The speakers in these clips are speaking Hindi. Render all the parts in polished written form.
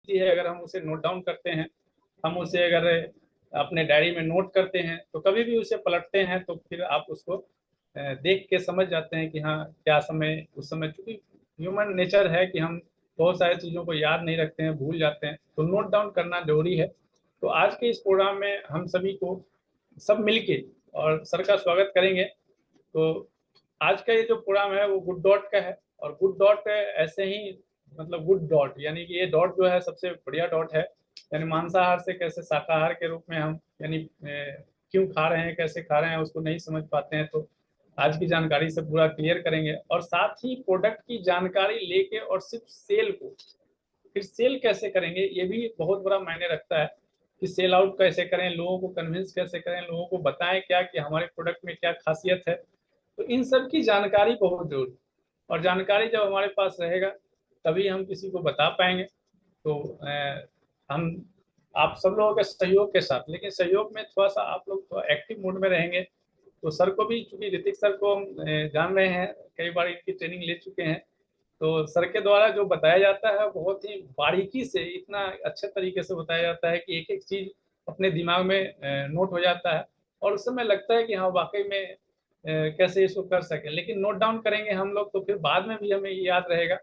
है, अगर हम उसे नोट डाउन करते हैं, हम उसे अगर अपने डायरी में नोट करते हैं, तो कभी भी उसे पलटते हैं तो फिर आप उसको देख के समझ जाते हैं कि हाँ क्या समय उस समय, चूंकि ह्यूमन नेचर है कि हम बहुत सारी चीज़ों को याद नहीं रखते हैं, भूल जाते हैं, तो नोट डाउन करना जरूरी है। तो आज के इस प्रोग्राम में हम सभी को सब मिलके और सर का स्वागत करेंगे। तो आज का ये जो प्रोग्राम है वो गुड डॉट का है, और गुड डॉट ऐसे ही मतलब गुड डॉट यानी कि ये डॉट जो है सबसे बढ़िया डॉट है, यानी मांसाहार से कैसे शाकाहार के रूप में हम यानी क्यों खा रहे हैं, कैसे खा रहे हैं उसको नहीं समझ पाते हैं, तो आज की जानकारी से पूरा क्लियर करेंगे। और साथ ही प्रोडक्ट की जानकारी लेके और सिर्फ सेल को, फिर सेल कैसे करेंगे ये भी बहुत बड़ा मायने रखता है कि सेल आउट कैसे करें, लोगों को कन्विंस कैसे करें, लोगों को बताएं क्या कि हमारे प्रोडक्ट में क्या खासियत है। तो इन सब की जानकारी बहुत जरूरी, और जानकारी जब हमारे पास रहेगा तभी हम किसी को बता पाएंगे। तो हम आप सब लोगों के सहयोग के साथ, लेकिन सहयोग में थोड़ा सा आप लोग तो एक्टिव मोड में रहेंगे। तो सर को भी, चूंकि ऋतिक सर को हम जान रहे हैं, कई बार इनकी ट्रेनिंग ले चुके हैं, तो सर के द्वारा जो बताया जाता है बहुत ही बारीकी से, इतना अच्छे तरीके से बताया जाता है कि एक एक चीज अपने दिमाग में नोट हो जाता है, और उस समय लगता है कि हाँ वाकई में कैसे इसको कर सके। लेकिन नोट डाउन करेंगे हम लोग तो फिर बाद में भी हमें ये याद रहेगा,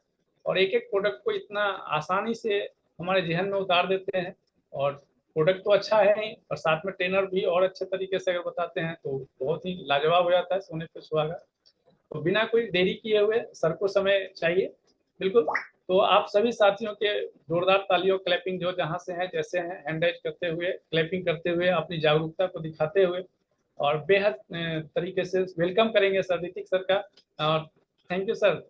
और एक एक प्रोडक्ट को इतना आसानी से हमारे जहन में उतार देते हैं। और प्रोडक्ट तो अच्छा है ही, और साथ में ट्रेनर भी और अच्छे तरीके से अगर बताते हैं तो बहुत ही लाजवाब हो जाता है, सोने पे सुहागा। तो बिना कोई देरी किए हुए सर को समय चाहिए, बिल्कुल। तो आप सभी साथियों के जोरदार तालियों, क्लैपिंग जो जहां से हैं जैसे हैं, हैंड राइज करते हुए, क्लैपिंग करते हुए, अपनी जागरूकता को दिखाते हुए, और बेहद तरीके से वेलकम करेंगे सर ऋतिक सर का। और thank you sir.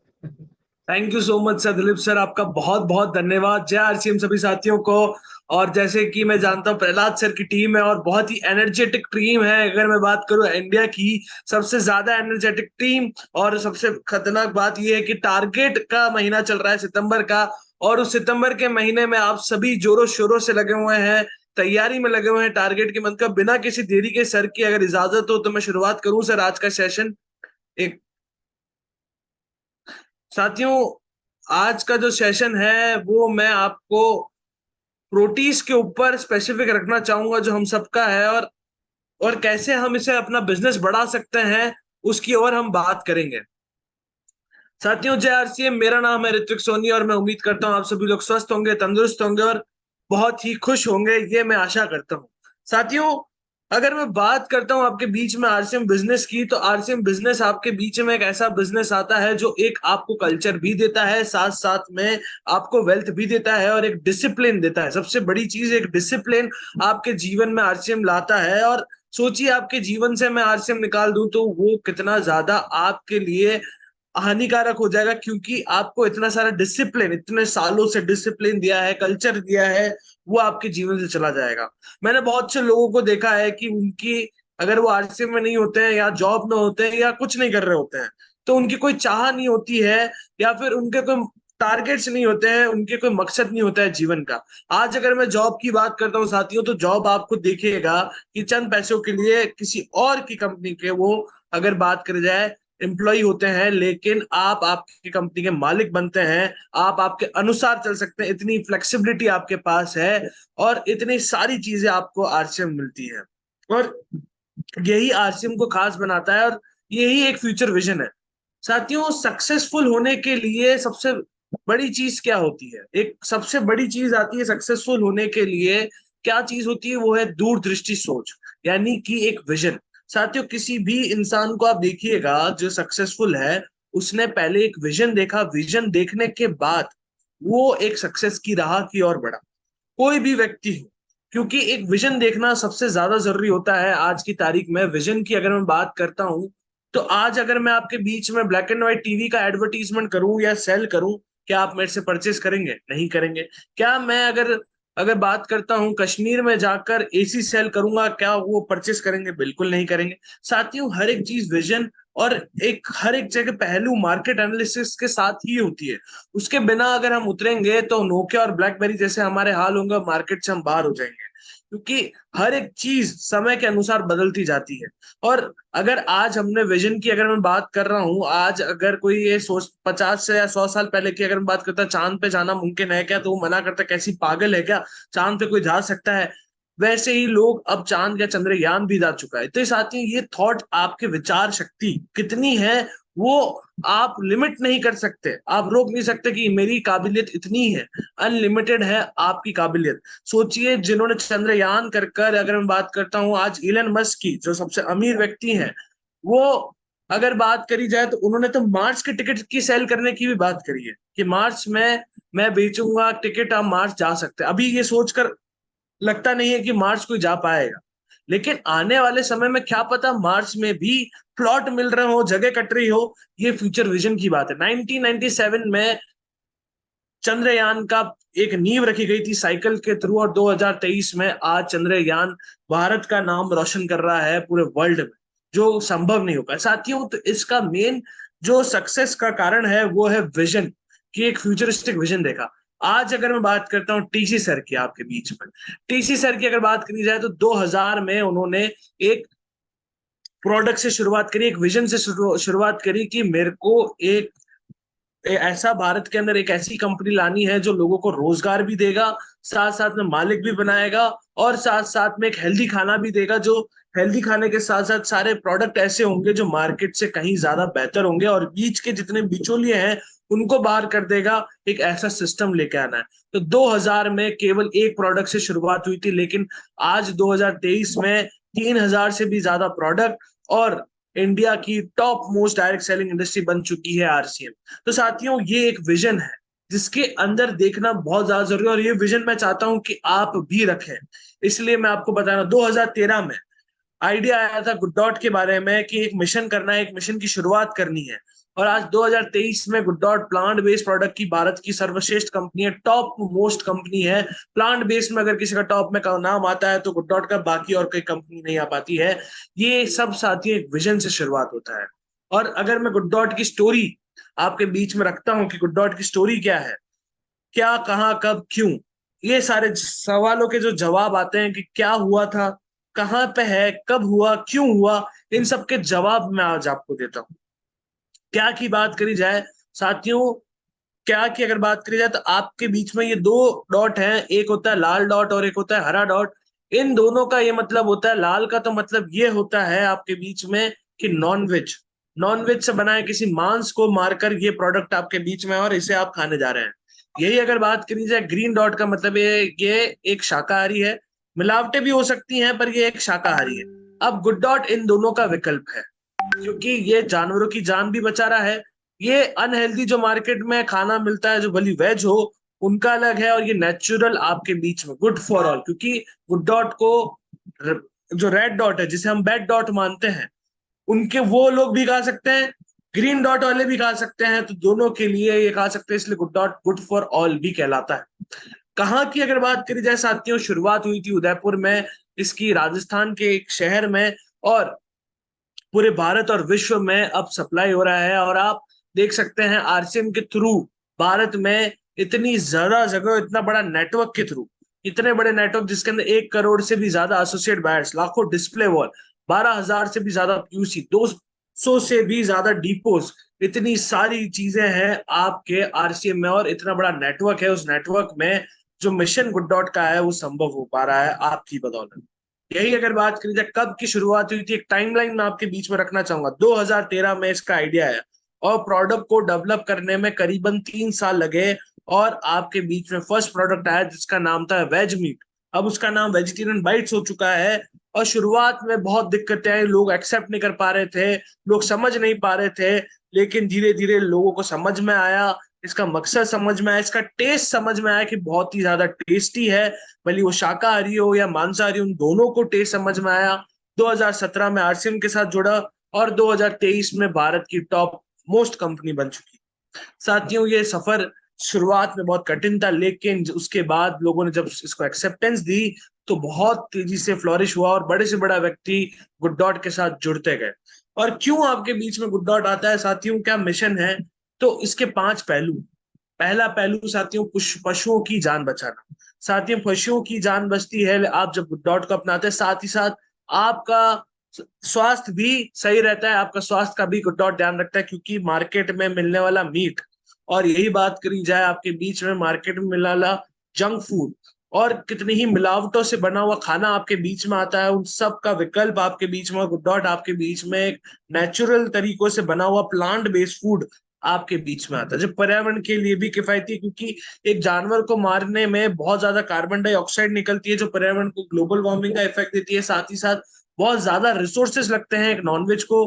Thank you so much sir Dilip sir, आपका बहुत बहुत धन्यवाद। जय आरसीएम सभी साथियों को। और जैसे कि मैं जानता हूँ प्रहलाद सर की टीम है और बहुत ही एनर्जेटिक टीम है। अगर मैं बात करूँ इंडिया की सबसे ज्यादा एनर्जेटिक टीम, और सबसे खतरनाक बात यह है कि टारगेट का महीना चल रहा है सितंबर का, और उस सितंबर के महीने में आप सभी जोरों शोरों से लगे हुए हैं, तैयारी में लगे हुए हैं टारगेट के मंथ का। बिना किसी देरी के सर की अगर इजाजत हो तो मैं शुरुआत करूं सर आज का सेशन। एक साथियों, आज का जो सेशन है वो मैं आपको प्रोटीज के ऊपर स्पेसिफिक रखना चाहूंगा जो हम सबका है, और कैसे हम इसे अपना बिजनेस बढ़ा सकते हैं उसकी ओर हम बात करेंगे। साथियों, जय आरसीएम। मेरा नाम है ऋत्विक सोनी और मैं उम्मीद करता हूं आप सभी लोग स्वस्थ होंगे, तंदुरुस्त होंगे और बहुत ही खुश होंगे, ये मैं आशा करता हूं। साथियों, अगर मैं बात करता हूं आपके बीच में आरसीएम बिजनेस की, तो आरसीएम बिजनेस आपके बीच में एक ऐसा बिजनेस आता है जो एक आपको कल्चर भी देता है, साथ साथ में आपको वेल्थ भी देता है और एक डिसिप्लिन देता है। सबसे बड़ी चीज एक डिसिप्लिन आपके जीवन में आरसीएम लाता है। और सोचिए आपके जीवन से मैं आरसीएम निकाल दूं तो वो कितना ज्यादा आपके लिए हानिकारक हो जाएगा, क्योंकि आपको इतना सारा डिसिप्लिन, इतने सालों से डिसिप्लिन दिया है, कल्चर दिया है, वो आपके जीवन से चला जाएगा। मैंने बहुत से लोगों को देखा है कि उनकी, अगर वो आरसीएम में नहीं होते हैं या जॉब में होते हैं या कुछ नहीं कर रहे होते हैं, तो उनकी कोई चाह नहीं होती है या फिर उनके कोई टारगेट्स नहीं होते हैं, उनके कोई मकसद नहीं होता है जीवन का। आज अगर मैं जॉब की बात करता हूँ साथियों, तो जॉब आपको देखिएगा कि चंद पैसों के लिए किसी और की कंपनी के वो, अगर बात करी जाए, एम्प्लॉय होते हैं, लेकिन आप आपकी कंपनी के मालिक बनते हैं। आप आपके अनुसार चल सकते हैं, इतनी फ्लेक्सिबिलिटी आपके पास है और इतनी सारी चीजें आपको आरसीएम मिलती है। और यही आरसीएम को खास बनाता है और यही एक फ्यूचर विजन है। साथियों, सक्सेसफुल होने के लिए सबसे बड़ी चीज क्या होती है? एक सबसे बड़ी चीज आती है सक्सेसफुल होने के लिए। क्या चीज होती है? वो है दूरदृष्टि सोच, यानी कि एक विजन। साथियों, किसी भी इंसान को आप देखिएगा जो सक्सेसफुल है, उसने पहले एक विजन देखा, विजन देखने के बाद वो एक सक्सेस की राह की ओर बढ़ा। कोई भी व्यक्ति हो, क्योंकि एक विजन देखना सबसे ज्यादा जरूरी होता है आज की तारीख में। विजन की अगर मैं बात करता हूं, तो आज अगर मैं आपके बीच में ब्लैक एंड व्हाइट टीवी का एडवर्टीजमेंट करूं या सेल करूं, क्या आप मेरे से परचेस करेंगे? नहीं करेंगे। क्या मैं अगर अगर बात करता हूं कश्मीर में जाकर एसी सेल करूंगा, क्या वो परचेस करेंगे? बिल्कुल नहीं करेंगे। साथियों, हर एक चीज विजन और एक हर एक जगह पहलू मार्केट एनालिसिस के साथ ही होती है। उसके बिना अगर हम उतरेंगे तो नोकिया और ब्लैकबेरी जैसे हमारे हाल होंगे, मार्केट से हम बाहर हो जाएंगे। क्योंकि हर एक चीज समय के अनुसार बदलती जाती है। और अगर आज हमने विजन की अगर मैं बात कर रहा हूँ, आज अगर कोई ये सोच 50 से या 100 साल पहले की अगर मैं बात करता चांद पे जाना मुमकिन है क्या, तो वो मना करता कैसी पागल है क्या, चांद पे कोई जा सकता है। वैसे ही लोग अब चांद या चंद्रयान भी जा चुका है। तो इस साथ ही ये थॉट, आपके विचार शक्ति कितनी है वो आप लिमिट नहीं कर सकते, आप रोक नहीं सकते कि मेरी काबिलियत इतनी है। अनलिमिटेड है आपकी काबिलियत। सोचिए जिन्होंने चंद्रयान कर कर, अगर मैं बात करता हूँ आज इलन मस्क की, जो सबसे अमीर व्यक्ति हैं, वो अगर बात करी जाए तो उन्होंने तो मार्स के टिकट की सेल करने की भी बात करी है कि मार्स में मैं बेचूंगा टिकट, आप मार्स जा सकते हैं। अभी ये सोचकर लगता नहीं है कि मार्स कोई जा पाएगा, लेकिन आने वाले समय में क्या पता मार्स में भी प्लॉट मिल रहे हो, जगह कट रही हो। ये फ्यूचर विजन की बात है। 1997 में चंद्रयान का एक नींव रखी गई थी साइकिल के थ्रू, और 2023 में आज चंद्रयान भारत का नाम रोशन कर रहा है पूरे वर्ल्ड में, जो संभव नहीं होगा साथियों। तो इसका मेन जो सक्सेस का कारण है वो है विजन, कि एक फ्यूचरिस्टिक विजन देखा। आज अगर मैं बात करता हूँ टीसी सर की आपके बीच में, टीसी सर की अगर बात करी जाए तो 2000 में उन्होंने एक प्रोडक्ट से शुरुआत करी, एक विजन से शुरुआत करी कि मेरे को एक ऐसा भारत के अंदर एक ऐसी कंपनी लानी है जो लोगों को रोजगार भी देगा, साथ साथ में मालिक भी बनाएगा, और साथ साथ में एक हेल्दी खाना भी देगा, जो हेल्दी खाने के साथ साथ सारे प्रोडक्ट ऐसे होंगे जो मार्केट से कहीं ज्यादा बेहतर होंगे, और बीच के जितने बिचौलिए हैं उनको बाहर कर देगा। एक ऐसा सिस्टम लेके आना है। तो 2000 में केवल एक प्रोडक्ट से शुरुआत हुई थी, लेकिन आज 2023 में 3000 से भी ज्यादा प्रोडक्ट, और इंडिया की top most direct selling industry बन चुकी है आरसीएम। तो साथियों ये एक विजन है जिसके अंदर देखना बहुत ज्यादा जरूरी है, और ये विजन मैं चाहता हूं कि आप भी रखें। इसलिए मैं आपको बता रहा हूं, 2013 में आइडिया आया था गुड डॉट के बारे में कि एक मिशन करना है, एक मिशन की शुरुआत करनी है। और आज 2023 में good dot plant based product की भारत की सर्वश्रेष्ठ कंपनी है, टॉप मोस्ट कंपनी है। प्लांट बेस्ड में अगर किसी का टॉप में का नाम आता है तो गुड डॉट का बाकी और कोई कंपनी नहीं आ पाती है। ये सब साथियों एक विजन से शुरुआत होता है। और अगर मैं गुड डॉट की स्टोरी आपके बीच में रखता हूं कि गुड डॉट की स्टोरी क्या है, क्या, कहाँ, कब, क्यों, ये सारे सवालों के जो जवाब आते हैं कि क्या हुआ था, कहाँ पे है, कब हुआ, क्यों हुआ, इन सब के जवाब मैं आज आपको देता हूँ। क्या की बात करी जाए साथियों, क्या की अगर बात करी जाए तो आपके बीच में ये दो डॉट हैं, एक होता है लाल डॉट और एक होता है हरा डॉट। इन दोनों का ये मतलब होता है, लाल का तो मतलब ये होता है आपके बीच में कि नॉनवेज, नॉनवेज से बनाए किसी मांस को मारकर ये प्रोडक्ट आपके बीच में है और इसे आप खाने जा रहे हैं। यही अगर बात करी जाए ग्रीन डॉट का मतलब ये एक शाकाहारी है। मिलावटें भी हो सकती हैं पर ये एक शाकाहारी है। अब गुड डॉट इन दोनों का विकल्प है, क्योंकि ये जानवरों की जान भी बचा रहा है। ये अनहेल्दी जो मार्केट में खाना मिलता है जो भली वेज हो उनका अलग है, और ये नेचुरल आपके बीच में गुड फॉर ऑल, क्योंकि गुड डॉट को जो रेड डॉट है जिसे हम बैड डॉट मानते हैं, उनके वो लोग भी खा सकते हैं, ग्रीन डॉट वाले भी खा सकते हैं, तो दोनों के लिए ये खा सकते हैं, इसलिए good dot good for all भी कहलाता है। कहाँ की अगर बात करी जाए साथियों, शुरुआत हुई थी उदयपुर में, इसकी राजस्थान के एक शहर में, और पूरे भारत और विश्व में अब सप्लाई हो रहा है। और आप देख सकते हैं आरसीएम के थ्रू भारत में इतनी ज्यादा जगह, इतना बड़ा नेटवर्क के थ्रू, इतने बड़े नेटवर्क जिसके अंदर 1 करोड़ से भी ज्यादा एसोसिएट बायर्स, लाखों डिस्प्ले वॉल, 12,000 से भी ज्यादा पीयूसी, 200 से भी ज्यादा डिपोज, इतनी सारी चीजें हैं आपके आरसीएम में, और इतना बड़ा नेटवर्क है। उस नेटवर्क में जो मिशन गुड डॉट का है वो संभव हो पा रहा है आपकी बदौलत। यही अगर बात करी जाए कब की शुरुआत हुई थी, एक टाइमलाइन मैं आपके बीच में रखना चाहूंगा। 2013 में इसका आइडिया है, और प्रोडक्ट को डेवलप करने में करीबन 3 साल लगे, और आपके बीच में फर्स्ट प्रोडक्ट आया जिसका नाम था वेज मीट। अब उसका नाम वेजिटेरियन बाइट्स हो चुका है। और शुरुआत में बहुत दिक्कतें आई, लोग एक्सेप्ट नहीं कर पा रहे थे, लोग समझ नहीं पा रहे थे, लेकिन धीरे धीरे लोगों को समझ में आया, इसका मकसद समझ में आया, इसका टेस्ट समझ में आया कि बहुत ही ज्यादा टेस्टी है। भले वो शाकाहारी हो या मांसाहारी, उन दोनों को टेस्ट समझ में आया। 2017 में आरसीएम के साथ जुड़ा, और 2023 में भारत की टॉप मोस्ट कंपनी बन चुकी। साथियों ये सफर शुरुआत में बहुत कठिन था, लेकिन उसके बाद लोगों ने जब इसको एक्सेप्टेंस दी तो बहुत तेजी से फ्लोरिश हुआ, और बड़े से बड़ा व्यक्ति गुड डॉट के साथ जुड़ते गए। और क्यों आपके बीच में गुड डॉट आता है साथियों, क्या मिशन है, तो इसके 5 पहलू। पहला पहलू साथियों, पशुओं की जान बचाना। साथियों पशुओं की जान बचती है आप जब गुड डॉट को अपनाते हैं, साथ ही साथ आपका स्वास्थ्य भी सही रहता है, आपका स्वास्थ्य का भी गुड डॉट ध्यान रखता है, क्योंकि मार्केट में मिलने वाला मीट, और यही बात करी जाए आपके बीच में मार्केट में मिलने वाला जंक फूड और कितनी ही मिलावटों से बना हुआ खाना आपके बीच में आता है, उन सब का विकल्प आपके बीच में गुड डॉट आपके बीच में एक नेचुरल तरीकों से बना हुआ प्लांट बेस्ड फूड आपके बीच में आता है, जो पर्यावरण के लिए भी किफायती है, क्योंकि एक जानवर को मारने में बहुत ज्यादा कार्बन डाइऑक्साइड निकलती है जो पर्यावरण को ग्लोबल वार्मिंग का इफेक्ट देती है, साथ ही साथ बहुत ज्यादा रिसोर्सेज लगते हैं एक नॉनवेज को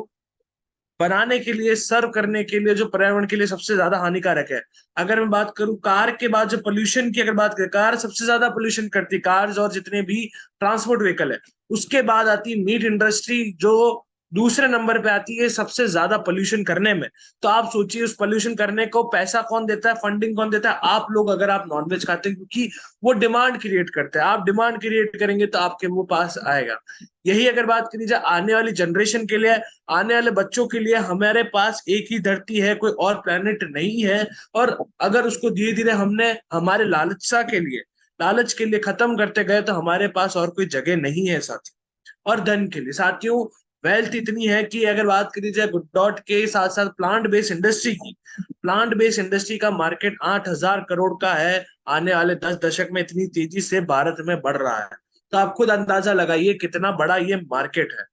बनाने के लिए, सर्व करने के लिए, जो पर्यावरण के लिए सबसे ज्यादा हानिकारक है। अगर मैं बात करूं कार के बाद जो पोल्यूशन की अगर बात करें, कार सबसे ज्यादा पोल्यूशन करती है, कार्स और जितने भी ट्रांसपोर्ट व्हीकल है। उसके बाद आती है मीट इंडस्ट्री जो दूसरे नंबर पे आती है सबसे ज्यादा पोल्यूशन करने में। तो आप सोचिए उस पोल्यूशन करने को पैसा कौन देता है, फंडिंग कौन देता है? आप लोग, अगर आप नॉनवेज खाते हैं, क्योंकि वो डिमांड क्रिएट करते हैं। आप डिमांड क्रिएट करेंगे तो आपके वो पास आएगा। यही अगर बात करी जाए आने वाली जनरेशन के लिए, आने वाले बच्चों के लिए, हमारे पास एक ही धरती है, कोई और प्लेनेट नहीं है। और अगर उसको धीरे धीरे हमने हमारे लालच के लिए खत्म करते गए तो हमारे पास और कोई जगह नहीं है साथी। और धन के लिए साथियों, वेल्थ इतनी है कि अगर बात करी जाए गुड डॉट के साथ साथ प्लांट बेस्ड इंडस्ट्री की, प्लांट बेस्ड इंडस्ट्री का मार्केट 8,000 करोड़ का है। आने वाले 10 दशक में इतनी तेजी से भारत में बढ़ रहा है, तो आप खुद अंदाजा लगाइए कितना बड़ा ये मार्केट है।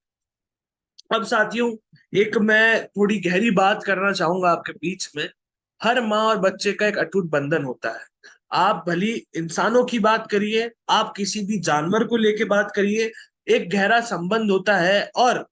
अब साथियों, एक मैं थोड़ी गहरी बात करना चाहूंगा आपके बीच में। हर माँ और बच्चे का एक अटूट बंधन होता है। आप भली इंसानों की बात करिए, आप किसी भी जानवर को लेके बात करिए, एक गहरा संबंध होता है। और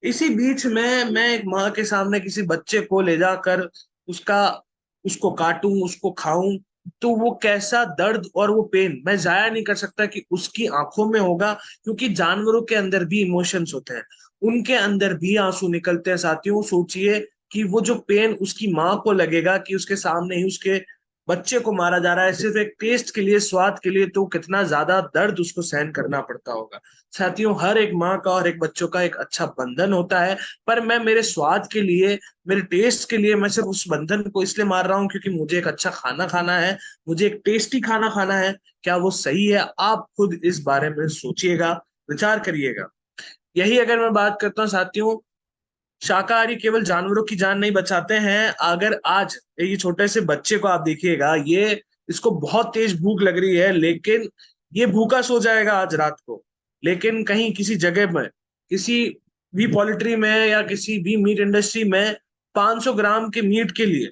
इसी बीच में मैं एक माँ के सामने किसी बच्चे को ले जाकर उसका उसको काटूं, उसको खाऊं, तो वो कैसा दर्द और वो पेन मैं जाया नहीं कर सकता कि उसकी आंखों में होगा, क्योंकि जानवरों के अंदर भी इमोशंस होते हैं, उनके अंदर भी आंसू निकलते हैं साथियों। सोचिए कि वो जो पेन उसकी माँ को लगेगा कि उसके सामने ही उसके बच्चे को मारा जा रहा है सिर्फ एक टेस्ट के लिए, स्वाद के लिए, तो कितना ज्यादा दर्द उसको सहन करना पड़ता होगा। साथियों, हर एक माँ का और एक बच्चों का एक अच्छा बंधन होता है, पर मैं मेरे स्वाद के लिए, मेरे टेस्ट के लिए मैं सिर्फ उस बंधन को इसलिए मार रहा हूँ क्योंकि मुझे एक अच्छा खाना खाना है, मुझे एक टेस्टी खाना खाना है। क्या वो सही है? आप खुद इस बारे में सोचिएगा, विचार करिएगा। यही अगर मैं बात करता हूँ साथियों, शाकाहारी केवल जानवरों की जान नहीं बचाते हैं। अगर आज ये छोटे से बच्चे को आप देखिएगा, ये इसको बहुत तेज भूख लग रही है, लेकिन ये भूखा सो जाएगा आज रात को, लेकिन कहीं किसी जगह में, किसी भी पोल्ट्री में या किसी भी मीट इंडस्ट्री में 500 ग्राम के मीट के लिए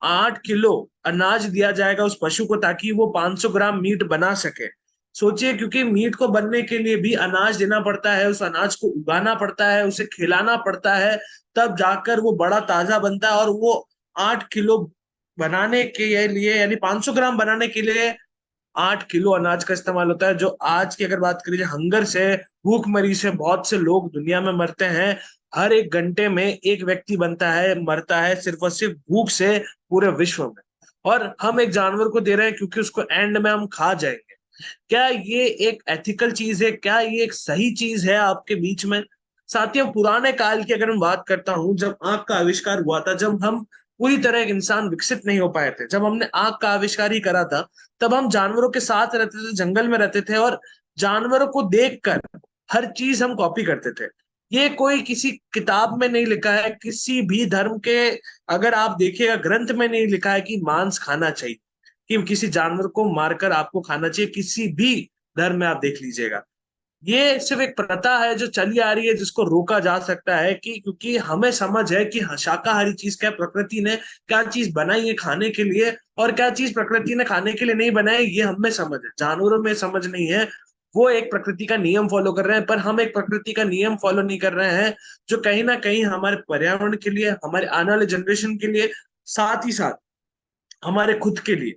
8 किलो अनाज दिया जाएगा उस पशु को, ताकि वो 500 ग्राम मीट बना सके। सोचिए, क्योंकि मीट को बनने के लिए भी अनाज देना पड़ता है, उस अनाज को उगाना पड़ता है, उसे खिलाना पड़ता है, तब जाकर वो बड़ा ताजा बनता है। और वो 8 किलो बनाने के लिए, यानी 500 ग्राम बनाने के लिए 8 किलो अनाज का इस्तेमाल होता है, जो आज की अगर बात करें हंगर से, भूखमरी से बहुत से लोग दुनिया में मरते हैं। हर एक घंटे में एक व्यक्ति बनता है, मरता है सिर्फ और सिर्फ भूख से पूरे विश्व में। और हम एक जानवर को दे रहे हैं क्योंकि उसको एंड में हम खा जाएंगे। क्या ये एक एथिकल चीज है? क्या ये एक सही चीज है आपके बीच में? साथियों, पुराने काल की अगर मैं बात करता हूं, जब आंख का आविष्कार हुआ था, जब हम पूरी तरह एक इंसान विकसित नहीं हो पाए थे, जब हमने आंख का आविष्कार ही करा था, तब हम जानवरों के साथ रहते थे, जंगल में रहते थे, और जानवरों को देखकर हर चीज हम कॉपी करते थे। ये कोई किसी किताब में नहीं लिखा है, किसी भी धर्म के अगर आप देखिएगा ग्रंथ में नहीं लिखा है कि मांस खाना चाहिए, कि किसी जानवर को मारकर आपको खाना चाहिए। किसी भी धर्म में आप देख लीजिएगा, ये सिर्फ एक प्रथा है जो चली आ रही है, जिसको रोका जा सकता है कि क्योंकि हमें समझ है कि हाँ, शाकाहारी चीज क्या, प्रकृति ने क्या चीज बनाई है खाने के लिए और क्या चीज प्रकृति ने खाने के लिए नहीं बनाई, ये हमें समझ है। जानवरों में समझ नहीं है। वो एक प्रकृति का नियम फॉलो कर रहे हैं, पर हम एक प्रकृति का नियम फॉलो नहीं कर रहे हैं, जो कहीं ना कहीं हमारे पर्यावरण के लिए, हमारे आने वाले जनरेशन के लिए, साथ ही साथ हमारे खुद के लिए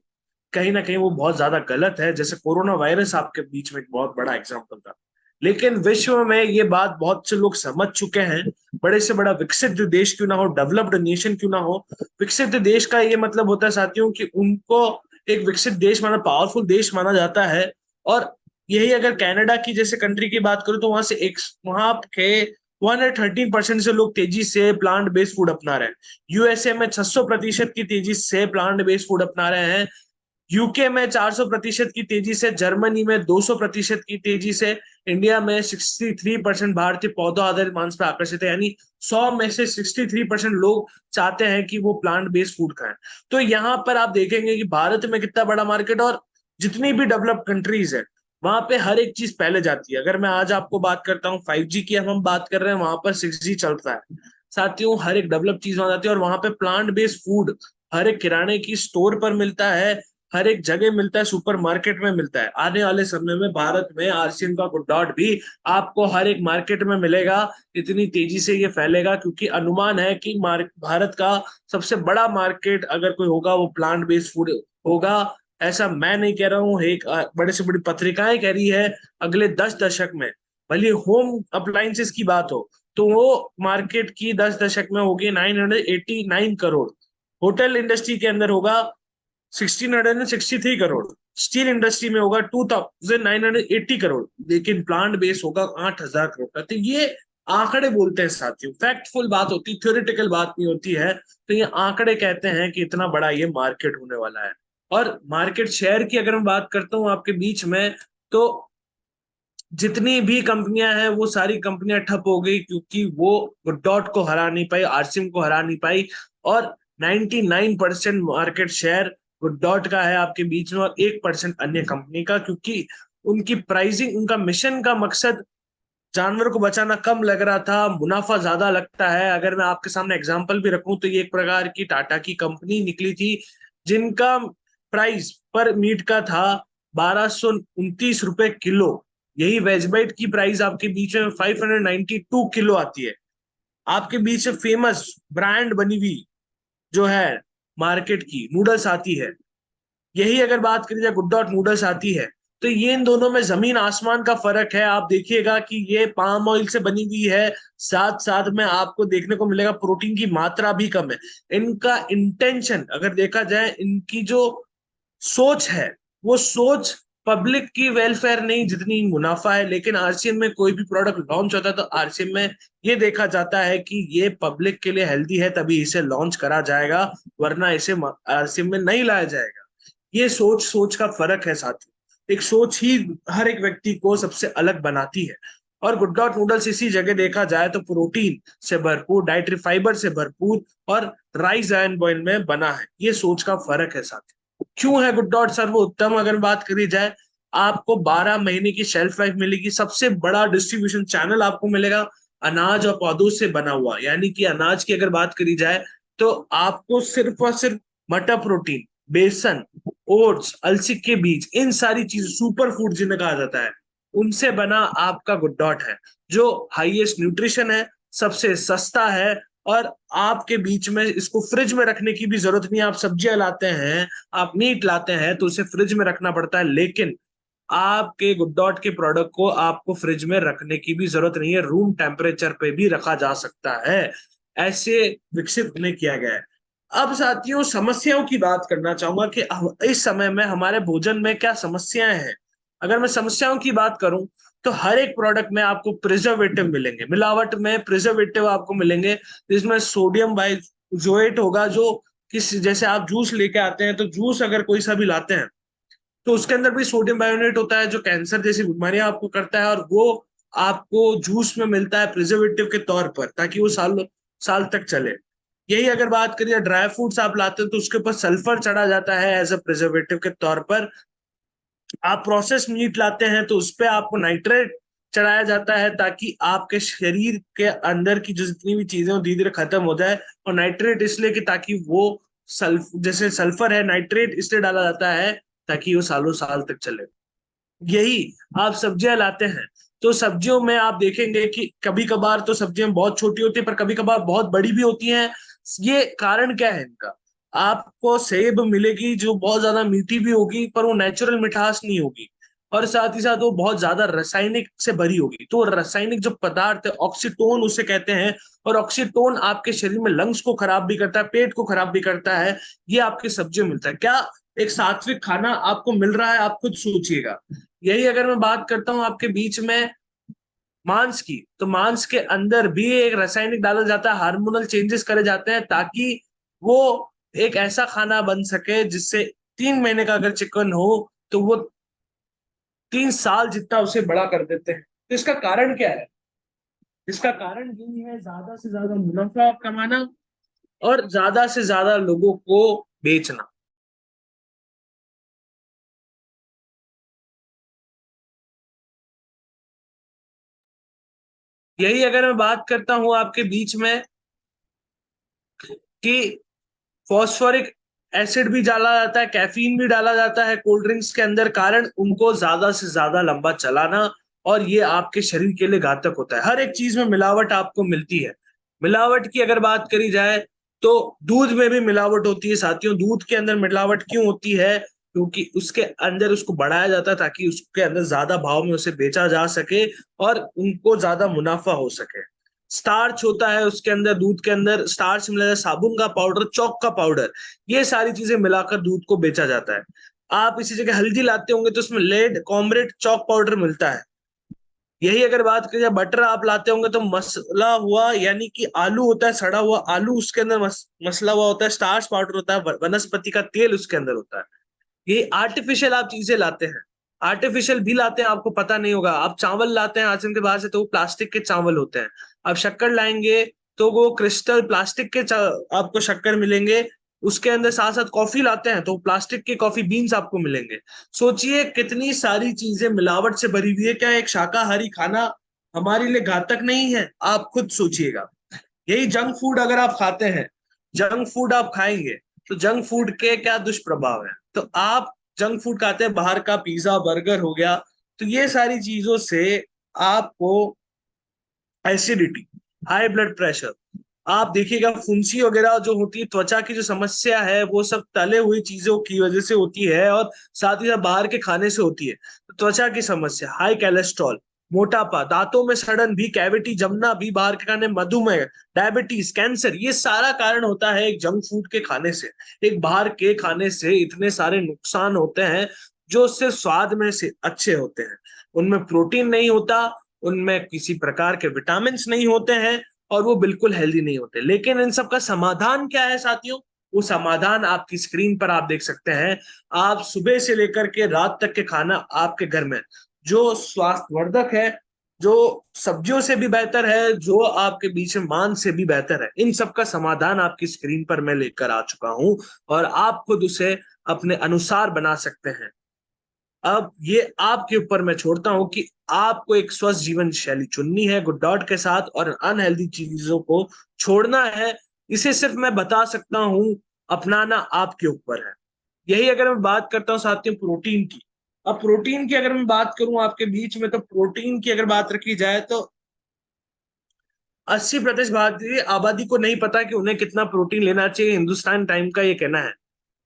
कहीं ना कहीं वो बहुत ज्यादा गलत है। जैसे कोरोना वायरस आपके बीच में एक बहुत बड़ा एग्जाम्पल था, लेकिन विश्व में ये बात बहुत से लोग समझ चुके हैं। बड़े से बड़ा विकसित देश क्यों ना हो, डेवलप्ड नेशन क्यों ना हो, विकसित देश का ये मतलब होता है साथियों कि उनको एक विकसित देश माना, पावरफुल देश माना जाता है। और यही अगर कनाडा की जैसे कंट्री की बात करूं, तो वहां से एक, वहां के 113% से लोग तेजी से प्लांट बेस्ड फूड अपना रहे हैं। यूएसए में 600% की तेजी से प्लांट बेस्ड फूड अपना रहे हैं। यूके में 400% की तेजी से, जर्मनी में 200% की तेजी से, इंडिया में 63% भारतीय पौधों आधारित मांस पर आकर्षित है। यानी 100 में से 63% लोग चाहते हैं कि वो प्लांट बेस्ड फूड खाएं। तो यहाँ पर आप देखेंगे कि भारत में कितना बड़ा मार्केट, और जितनी भी डेवलप्ड कंट्रीज है वहां पे हर एक चीज पहले जाती है। अगर मैं आज आपको बात करता हूँ 5G की, हम बात कर रहे हैं, वहां पर 6G चलता है। साथियों, हर एक डेवलप चीज वहां जाती है, और वहां पे प्लांट बेस्ड फूड हर एक किराने की स्टोर पर मिलता है, हर एक जगह मिलता है, सुपर मार्केट में मिलता है। आने वाले समय में भारत में आरसीएम का गुड डॉट भी आपको हर एक मार्केट में मिलेगा। इतनी तेजी से ये फैलेगा, क्योंकि अनुमान है कि भारत का सबसे बड़ा मार्केट अगर कोई होगा वो प्लांट बेस्ड फूड होगा। ऐसा मैं नहीं कह रहा हूँ, एक बड़े से बड़ी पत्रिकाएं कह रही है। अगले 10 दशक में भले होम अप्लायंसेस की बात हो, तो वो मार्केट की 10 दशक में होगी 989 करोड़। होटल इंडस्ट्री के अंदर होगा 1663 करोड़। स्टील इंडस्ट्री में होगा 2980 करोड़। लेकिन प्लांट बेस होगा 8000 करोड़ का। तो ये आंकड़े बोलते हैं साथियों, फैक्टफुल बात होती है, थ्योरेटिकल बात नहीं होती है। तो ये आंकड़े कहते हैं कि इतना बड़ा ये मार्केट होने वाला है। और मार्केट शेयर की अगर मैं बात करता हूँ आपके बीच में, तो जितनी भी कंपनियां हैं वो सारी कंपनियां ठप हो गई, क्योंकि वो डॉट को हरा नहीं पाई, आरसीएम को हरा नहीं पाई। और 99% मार्केट शेयर डॉट का है आपके बीच में, और 1% अन्य कंपनी का, क्योंकि उनकी प्राइसिंग, उनका मिशन का मकसद जानवर को बचाना कम लग रहा था, मुनाफा ज्यादा लगता है। अगर मैं आपके सामने एग्जांपल भी रखूं, तो ये एक प्रकार की टाटा की कंपनी निकली थी, जिनका प्राइस पर मीट का था 1229 रुपए किलो। यही वेजबाइट की प्राइस आपके बीच में 592 किलो आती है। आपके बीच में फेमस ब्रांड बनी हुई जो है मार्केट की, नूडल्स आती है। यही अगर बात करी जाए, गुड डॉट नूडल्स आती है। तो ये इन दोनों में जमीन आसमान का फर्क है। आप देखिएगा कि ये पाम ऑयल से बनी हुई है, साथ साथ में आपको देखने को मिलेगा प्रोटीन की मात्रा भी कम है। इनका इंटेंशन अगर देखा जाए, इनकी जो सोच है, वो सोच पब्लिक की वेलफेयर नहीं जितनी मुनाफा है। लेकिन आरसीएम में कोई भी प्रोडक्ट लॉन्च होता है तो आरसीएम में ये देखा जाता है कि ये पब्लिक के लिए हेल्दी है, तभी इसे लॉन्च करा जाएगा, वरना इसे आरसीएम में नहीं लाया जाएगा। ये सोच सोच का फर्क है साथियों। एक सोच ही हर एक व्यक्ति को सबसे अलग बनाती है। और गुड डॉट नूडल्स इसी जगह देखा जाए तो प्रोटीन से भरपूर, डाइटरी फाइबर से भरपूर और राइस आयन बॉइल में बना है। ये सोच का फर्क है साथियों। क्यों है गुड डॉट सर्वोत्तम अगर बात करी जाए, आपको 12 महीने की शेल्फ लाइफ मिलेगी, सबसे बड़ा डिस्ट्रीब्यूशन चैनल आपको मिलेगा, अनाज और पौधों से बना हुआ। यानी कि अनाज की अगर बात करी जाए तो आपको सिर्फ और सिर्फ मटर प्रोटीन, बेसन, ओट्स, अलसी के बीज, इन सारी चीज सुपर फूड जिन्हें कहा जाता है, उनसे बना आपका गुड डॉट है, जो हाईएस्ट न्यूट्रिशन है, सबसे सस्ता है। और आपके बीच में इसको फ्रिज में रखने की भी जरूरत नहीं है। आप सब्जियां लाते हैं, आप मीट लाते हैं, तो उसे फ्रिज में रखना पड़ता है। लेकिन आपके गुड डॉट के प्रोडक्ट को आपको फ्रिज में रखने की भी जरूरत नहीं है, रूम टेम्परेचर पे भी रखा जा सकता है। ऐसे विकसित उन्हें किया गया है। अब साथियों, समस्याओं की बात करना चाहूंगा कि इस समय में हमारे भोजन में क्या समस्याएं हैं। अगर मैं समस्याओं की बात करूं, तो हर एक प्रोडक्ट में आपको प्रिजर्वेटिव मिलेंगे, मिलावट में प्रिजर्वेटिव आपको मिलेंगे, जिसमें सोडियम बाइजोएट होगा। जो किस जैसे आप जूस लेके आते हैं, तो जूस अगर कोई सा भी लाते हैं तो उसके अंदर भी सोडियम बायोनेट होता है, जो कैंसर जैसी बीमारियां आपको करता है, और वो आपको जूस में मिलता है प्रिजर्वेटिव के तौर पर, ताकि वो साल साल तक चले। यही अगर बात करिए, ड्राई फ्रूट्स आप लाते हैं तो उसके ऊपर सल्फर चढ़ा जाता है एज अ प्रिजर्वेटिव के तौर पर। आप प्रोसेस मीट लाते हैं तो उस पर आपको नाइट्रेट चढ़ाया जाता है, ताकि आपके शरीर के अंदर की जो जितनी भी चीजें धीरे धीरे खत्म हो जाए। और नाइट्रेट इसलिए कि ताकि वो जैसे सल्फर है, नाइट्रेट इसलिए डाला जाता है ताकि वो सालों साल तक चले। यही आप सब्जियां लाते हैं, तो सब्जियों में आप देखेंगे कि कभी कभार तो सब्जियां बहुत छोटी होती है, पर कभी कभार बहुत बड़ी भी होती हैं। ये कारण क्या है इनका? आपको सेब मिलेगी जो बहुत ज्यादा मीठी भी होगी, पर वो नेचुरल मिठास नहीं होगी, और साथ ही साथ वो बहुत ज्यादा रासायनिक से भरी होगी। तो रासायनिक जो पदार्थ है, ऑक्सीटोन उसे कहते हैं, और ऑक्सीटोन आपके शरीर में लंग्स को खराब भी करता है, पेट को खराब भी करता है। ये आपकी सब्जियों में मिलता है। क्या एक सात्विक खाना आपको मिल रहा है? आप खुद सोचिएगा। यही अगर मैं बात करता हूँ आपके बीच में मांस की, तो मांस के अंदर भी एक रासायनिक डाला जाता है, हार्मोनल चेंजेस करे जाते हैं, ताकि वो एक ऐसा खाना बन सके जिससे 3 महीने का अगर चिकन हो तो वो 3 साल जितना उसे बड़ा कर देते हैं। तो इसका कारण क्या है? इसका कारण यही है ज्यादा से ज्यादा मुनाफा कमाना और ज्यादा से ज्यादा लोगों को बेचना। यही अगर मैं बात करता हूं आपके बीच में कि फॉस्फोरिक एसिड भी डाला जाता है, कैफीन भी डाला जाता है कोल्ड ड्रिंक्स के अंदर, कारण उनको ज्यादा से ज्यादा लंबा चलाना, और ये आपके शरीर के लिए घातक होता है। हर एक चीज में मिलावट आपको मिलती है। मिलावट की अगर बात करी जाए तो दूध में भी मिलावट होती है साथियों। दूध के अंदर मिलावट क्यों होती है? क्योंकि उसके अंदर उसको बढ़ाया जाता है ताकि उसके अंदर ज्यादा भाव में उसे बेचा जा सके और उनको ज्यादा मुनाफा हो सके। स्टार्च होता है उसके अंदर, दूध के अंदर स्टार्च मिला जाता है, साबुन का पाउडर, चौक का पाउडर, ये सारी चीजें मिलाकर दूध को बेचा जाता है। आप इसी जगह हल्दी लाते होंगे तो उसमें लेड, कॉमरेड, चौक पाउडर मिलता है। यही अगर बात करें, बटर आप लाते होंगे तो मसला हुआ यानी कि आलू होता है, सड़ा हुआ आलू, उसके अंदर मसला हुआ होता है, स्टार्च पाउडर होता है, वनस्पति का तेल उसके अंदर होता है। ये आर्टिफिशियल आप चीजें लाते हैं। आर्टिफिशियल भी लाते हैं, आपको पता नहीं होगा। आप चावल लाते हैं आसाम के बाहर से तो वो प्लास्टिक के चावल होते हैं। आप शक्कर लाएंगे तो वो क्रिस्टल प्लास्टिक के आपको शक्कर मिलेंगे। उसके अंदर साथ साथ कॉफी लाते हैं तो प्लास्टिक के कॉफी बीन्स आपको मिलेंगे। सोचिए कितनी सारी चीजें मिलावट से भरी हुई है। क्या एक शाकाहारी खाना हमारे लिए घातक नहीं है? आप खुद सोचिएगा। यही जंक फूड अगर आप खाते हैं, जंक फूड आप खाएंगे तो जंक फूड के क्या दुष्प्रभाव है? तो आप जंक फूड खाते हैं बाहर का, पिज्जा बर्गर हो गया, तो ये सारी चीजों से आपको एसिडिटी, हाई ब्लड प्रेशर, आप देखिएगा फुंसी वगैरह जो होती है, त्वचा की जो समस्या है, वो सब तले हुई चीजों की वजह से होती है और साथ ही साथ बाहर के खाने से होती है। तो त्वचा की समस्या, हाई कोलेस्ट्रॉल, मोटापा, दांतों में सड़न भी, कैविटी जमना भी बाहर के खाने, मधुमेह, डायबिटीज, कैंसर, ये सारा कारण होता है एक जंक फूड के खाने से। एक बाहर के खाने से इतने सारे नुकसान होते हैं जो सिर्फ स्वाद में से अच्छे होते हैं। उनमें प्रोटीन नहीं होता, उनमें किसी प्रकार के विटामिन नहीं होते हैं और वो बिल्कुल हेल्दी नहीं होते। लेकिन इन सब का समाधान क्या है साथियों? वो समाधान आपकी स्क्रीन पर आप देख सकते हैं। आप सुबह से लेकर के रात तक के खाना आपके घर में जो स्वास्थ्यवर्धक है, जो सब्जियों से भी बेहतर है, जो आपके बीच में मांस से भी बेहतर है, इन सब का समाधान आपकी स्क्रीन पर मैं लेकर आ चुका हूं और आप खुद उसे अपने अनुसार बना सकते हैं। अब ये आपके ऊपर मैं छोड़ता हूं कि आपको एक स्वस्थ जीवन शैली चुननी है गुड डॉट के साथ और अनहेल्दी चीजों को छोड़ना है। इसे सिर्फ मैं बता सकता हूं, अपनाना आपके ऊपर है। यही अगर मैं बात करता हूं साथियों प्रोटीन की। अब प्रोटीन की अगर मैं बात करूं आपके बीच में, तो प्रोटीन की अगर बात रखी जाए तो 80% भारतीय आबादी को नहीं पता कि उन्हें कितना प्रोटीन लेना चाहिए, हिंदुस्तान टाइम का ये कहना है।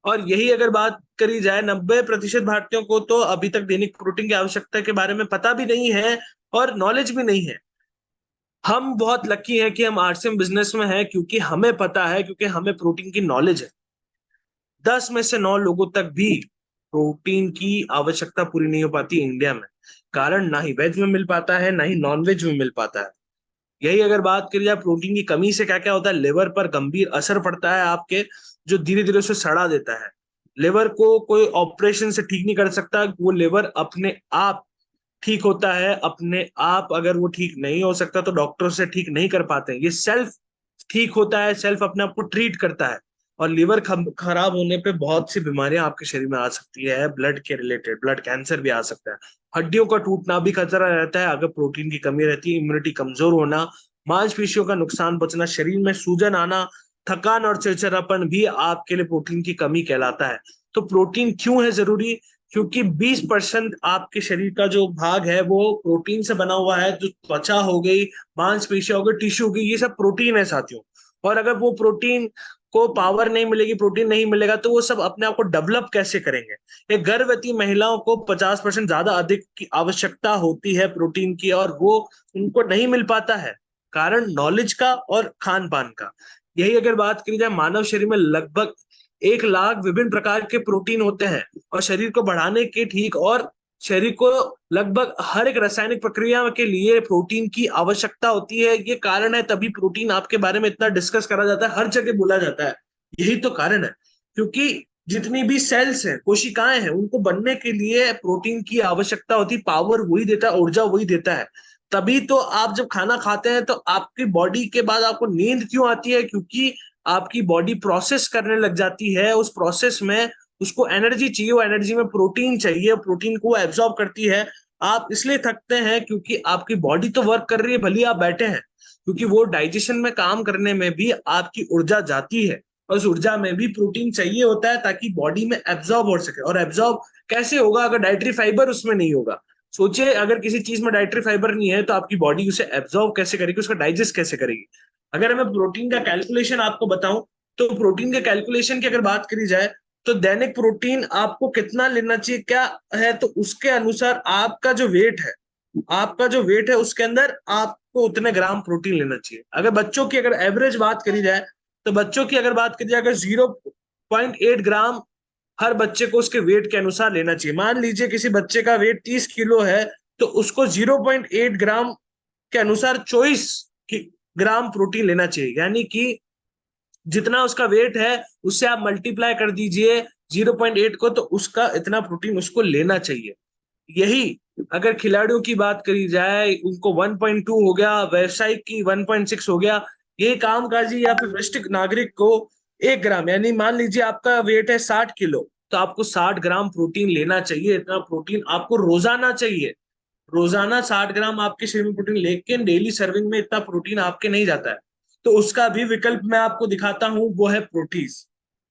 और यही अगर बात करी जाए 90% भारतीयों को तो अभी तक दैनिक प्रोटीन की आवश्यकता के बारे में पता भी नहीं है और नॉलेज भी नहीं है। हम बहुत लकी हैं कि हम आरसीएम बिजनेस में हैं, क्योंकि हमें पता है, क्योंकि हमें प्रोटीन की नॉलेज है। 10 में से 9 लोगों तक भी प्रोटीन की आवश्यकता पूरी नहीं हो पाती इंडिया में। कारण ना ही वेज में मिल पाता है, ना ही नॉन वेज में मिल पाता है। यही अगर बात करी जाए प्रोटीन की कमी से क्या क्या होता है, लिवर पर गंभीर असर पड़ता है आपके, जो धीरे धीरे उसे सड़ा देता है। लिवर को कोई ऑपरेशन से ठीक नहीं कर सकता, वो लिवर अपने आप ठीक होता है अपने आप। अगर वो ठीक नहीं हो सकता तो डॉक्टर से ठीक नहीं कर पाते, ये सेल्फ ठीक होता है, सेल्फ अपने आप को ट्रीट करता है। और लीवर खराब होने पे बहुत सी बीमारियां आपके शरीर में आ सकती है, ब्लड के रिलेटेड, ब्लड कैंसर भी आ सकता है। हड्डियों का टूटना भी खतरा रहता है अगर प्रोटीन की कमी रहती है, इम्यूनिटी कमजोर होना, मांसपेशियों का नुकसान पहुंचना, शरीर में सूजन आना, थकान और चिड़चिड़ापन भी आपके लिए प्रोटीन की कमी कहलाता है। तो प्रोटीन क्यों है जरूरी? क्योंकि 20% आपके शरीर का जो भाग है वो प्रोटीन से बना हुआ है। जो त्वचा हो गई, मांसपेशियां हो गई, टिश्यू हो गई, ये सब प्रोटीन है साथियों। और अगर वो प्रोटीन को पावर नहीं मिलेगी, प्रोटीन नहीं मिलेगा, तो वो सब अपने आप को डेवलप कैसे करेंगे? एक गर्भवती महिलाओं को 50% ज्यादा अधिक की आवश्यकता होती है प्रोटीन की, और वो उनको नहीं मिल पाता है, कारण नॉलेज का और खान पान का। यही अगर बात करी जाए, मानव शरीर में लगभग 1 लाख विभिन्न प्रकार के प्रोटीन होते हैं और शरीर को बढ़ाने के ठीक और शरीर को लगभग हर एक रासायनिक प्रक्रिया के लिए प्रोटीन की आवश्यकता होती है। ये कारण है, तभी प्रोटीन आपके बारे में इतना डिस्कस करा जाता है, हर जगह बोला जाता है। यही तो कारण है। क्योंकि जितनी भी सेल्स हैं, कोशिकाएं हैं, उनको बनने के लिए प्रोटीन की आवश्यकता होती है। पावर वही देता है, ऊर्जा वही देता है। तभी तो आप जब खाना खाते हैं तो आपकी बॉडी के बाद आपको नींद क्यों आती है? क्योंकि आपकी बॉडी प्रोसेस करने लग जाती है, उस प्रोसेस में उसको एनर्जी चाहिए, वो एनर्जी में प्रोटीन चाहिए, प्रोटीन को एब्जॉर्ब करती है। आप इसलिए थकते हैं क्योंकि आपकी बॉडी तो वर्क कर रही है, भले आप बैठे हैं, क्योंकि वो डाइजेशन में काम करने में भी आपकी ऊर्जा जाती है, और उस ऊर्जा में भी प्रोटीन चाहिए होता है ताकि बॉडी में एब्जॉर्ब हो सके। और एब्जॉर्ब कैसे होगा अगर डाइटरी फाइबर उसमें नहीं होगा? सोचिए, अगर किसी चीज में डाइटरी फाइबर नहीं है तो आपकी बॉडी उसे एब्जॉर्ब कैसे करेगी, उसका डाइजेस्ट कैसे करेगी? अगर मैं प्रोटीन का कैलकुलेशन आपको बताऊं, तो प्रोटीन के कैलकुलेशन की अगर बात करी जाए, तो दैनिक प्रोटीन आपको कितना लेना चाहिए क्या है, तो उसके अनुसार आपका जो वेट है, उसके अंदर आपको उतने ग्राम प्रोटीन लेना चाहिए। अगर बच्चों की अगर एवरेज बात करी जाए, तो बच्चों की अगर बात करी जाए, अगर 0.8 ग्राम हर बच्चे को उसके वेट के अनुसार लेना चाहिए। मान लीजिए किसी बच्चे का वेट 30 किलो है, तो उसको 0.8 ग्राम के अनुसार 24 ग्राम प्रोटीन लेना चाहिए। यानी कि जितना उसका वेट है उससे आप मल्टीप्लाई कर दीजिए 0.8 को, तो उसका इतना प्रोटीन उसको लेना चाहिए। यही अगर खिलाड़ियों की बात करी जाए, उनको 1.2 हो गया, व्यवसायिक की 1.6 हो गया। यही कामकाजी या फिर वरिष्ठ नागरिक को 1 ग्राम, यानी मान लीजिए आपका वेट है 60 किलो, तो आपको 60 ग्राम प्रोटीन लेना चाहिए। इतना प्रोटीन आपको रोजाना चाहिए। रोजाना 60 ग्राम आपके शरीर में प्रोटीन, लेकिन डेली सर्विंग में इतना प्रोटीन आपके नहीं जाता है। तो उसका भी विकल्प मैं आपको दिखाता हूं, वो है प्रोटीज।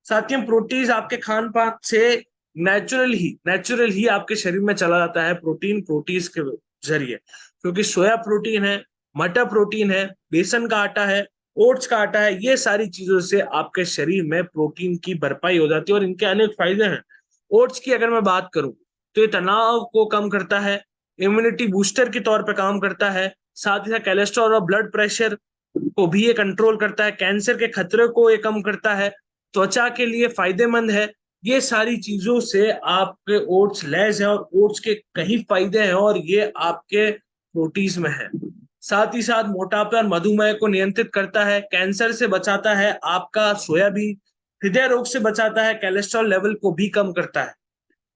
साथियों, प्रोटीज आपके खान पान से नेचुरल ही आपके शरीर में चला जाता है, प्रोटीन प्रोटीज के जरिए। क्योंकि सोया प्रोटीन है, मटर प्रोटीन है, बेसन का आटा है, ओट्स का आटा है, ये सारी चीजों से आपके शरीर में प्रोटीन की भरपाई हो जाती है, और इनके अनेक फायदे हैं। ओट्स की अगर मैं बात करूं, तो ये तनाव को कम करता है, इम्यूनिटी बूस्टर के तौर पर काम करता है, साथ ही साथ कोलेस्ट्रॉल और ब्लड प्रेशर को भी ये कंट्रोल करता है, कैंसर के खतरे को ये कम करता है, त्वचा के लिए फायदेमंद है। ये सारी चीजों से आपके ओट्स लैस है, और ओट्स के कई फायदे हैं, और ये आपके प्रोटीज में है। साथ ही साथ मोटापा और मधुमेह को नियंत्रित करता है, कैंसर से बचाता है आपका सोयाबीन, हृदय रोग से बचाता है, कोलेस्ट्रॉल लेवल को भी कम करता है,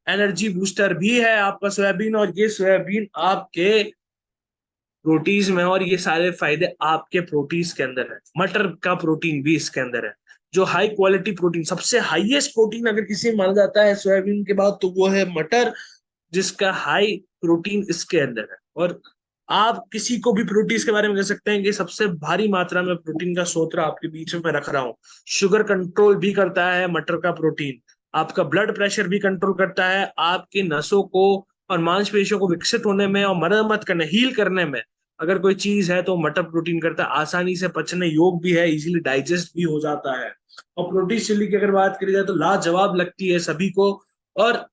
एनर्जी बूस्टर भी है आपका सोयाबीन। और ये सोयाबीन आपके प्रोटीज में, और ये सारे फायदे आपके प्रोटीज के अंदर है। मटर का प्रोटीन भी इसके अंदर है, जो हाई क्वालिटी प्रोटीन, सबसे हाईएस्ट प्रोटीन अगर किसी में माना जाता है सोयाबीन के बाद, तो वो है मटर, जिसका हाई प्रोटीन इसके अंदर है। और आप किसी को भी प्रोटीन के बारे में कह सकते हैं कि सबसे भारी मात्रा में प्रोटीन का स्रोत आपके बीच में रख रहा हूं। शुगर कंट्रोल भी करता है मटर का प्रोटीन, आपका ब्लड प्रेशर भी कंट्रोल करता है, आपकी नसों को और मांसपेशियों को विकसित होने में और मरम्मत करने, हील करने में अगर कोई चीज है तो मटर प्रोटीन करता है। आसानी से पचने योग्य भी है, इजीली डाइजेस्ट भी हो जाता है। और प्रोटीन चिल्ली की अगर बात करी जाए तो लाजवाब लगती है सभी को। और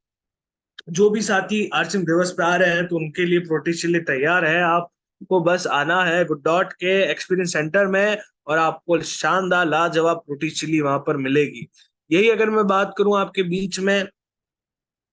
जो भी साथी आरसीएम दिवस पे आ रहे हैं तो उनके लिए प्रोटीन चिल्ली तैयार है। आपको बस आना है गुड डॉट के एक्सपीरियंस सेंटर में, और आपको शानदार लाजवाब प्रोटीन चिल्ली वहां पर मिलेगी। यही अगर मैं बात करूं आपके बीच में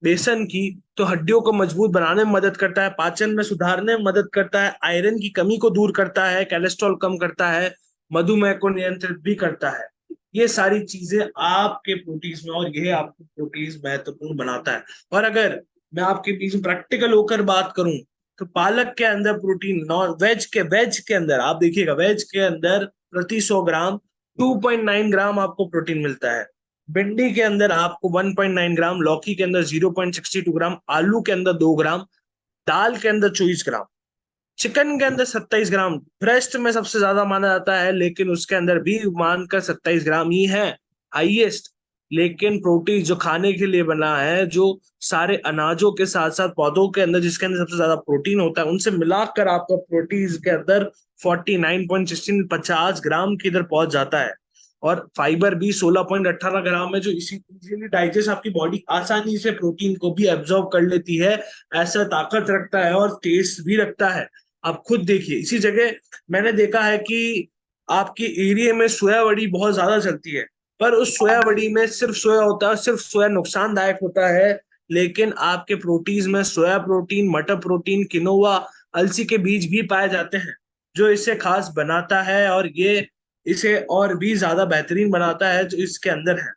बेसन की, तो हड्डियों को मजबूत बनाने में मदद करता है, पाचन में सुधारने में मदद करता है, आयरन की कमी को दूर करता है, कोलेस्ट्रॉल कम करता है, मधुमेह को नियंत्रित भी करता है। ये सारी चीजें आपके प्रोटीज में, और यह आपको प्रोटीज महत्वपूर्ण बनाता है। और अगर मैं आपके बीच में प्रैक्टिकल होकर बात करूं, तो पालक के अंदर प्रोटीन, नॉन वेज के अंदर आप देखिएगा, वेज के अंदर प्रति 100 ग्राम 2.9 ग्राम आपको प्रोटीन मिलता है। भिंडी के अंदर आपको 1.9 ग्राम, लौकी के अंदर 0.62 ग्राम, आलू के अंदर 2 ग्राम, दाल के अंदर 24 ग्राम, चिकन के अंदर 27 ग्राम, ब्रेस्ट में सबसे ज्यादा माना जाता है, लेकिन उसके अंदर भी मानकर 27 ग्राम ही है हाईएस्ट। लेकिन प्रोटीन जो खाने के लिए बना है, जो सारे अनाजों के साथ साथ पौधों के अंदर जिसके अंदर सबसे ज्यादा प्रोटीन होता है, उनसे मिलाकर आपका प्रोटीन के अंदर 49.16 50 ग्राम की इधर पहुंच जाता है। और फाइबर भी 16.18 ग्राम है, जो इसी इजीली डाइजेस्ट, आपकी बॉडी आसानी से प्रोटीन को भी एब्जॉर्ब कर लेती है, ऐसा ताकत रखता है और टेस्ट भी रखता है। आप खुद देखिए, इसी जगह मैंने देखा है कि आपके एरिया में सोया वड़ी बहुत ज्यादा चलती है, पर उस सोया वड़ी में सिर्फ सोया होता है, सिर्फ सोया नुकसानदायक होता है। लेकिन आपके प्रोटीन में सोया प्रोटीन, मटर प्रोटीन, किनोवा, अलसी के बीज भी पाए जाते हैं, जो इसे खास बनाता है, और ये इसे और भी ज्यादा बेहतरीन बनाता है जो इसके अंदर है।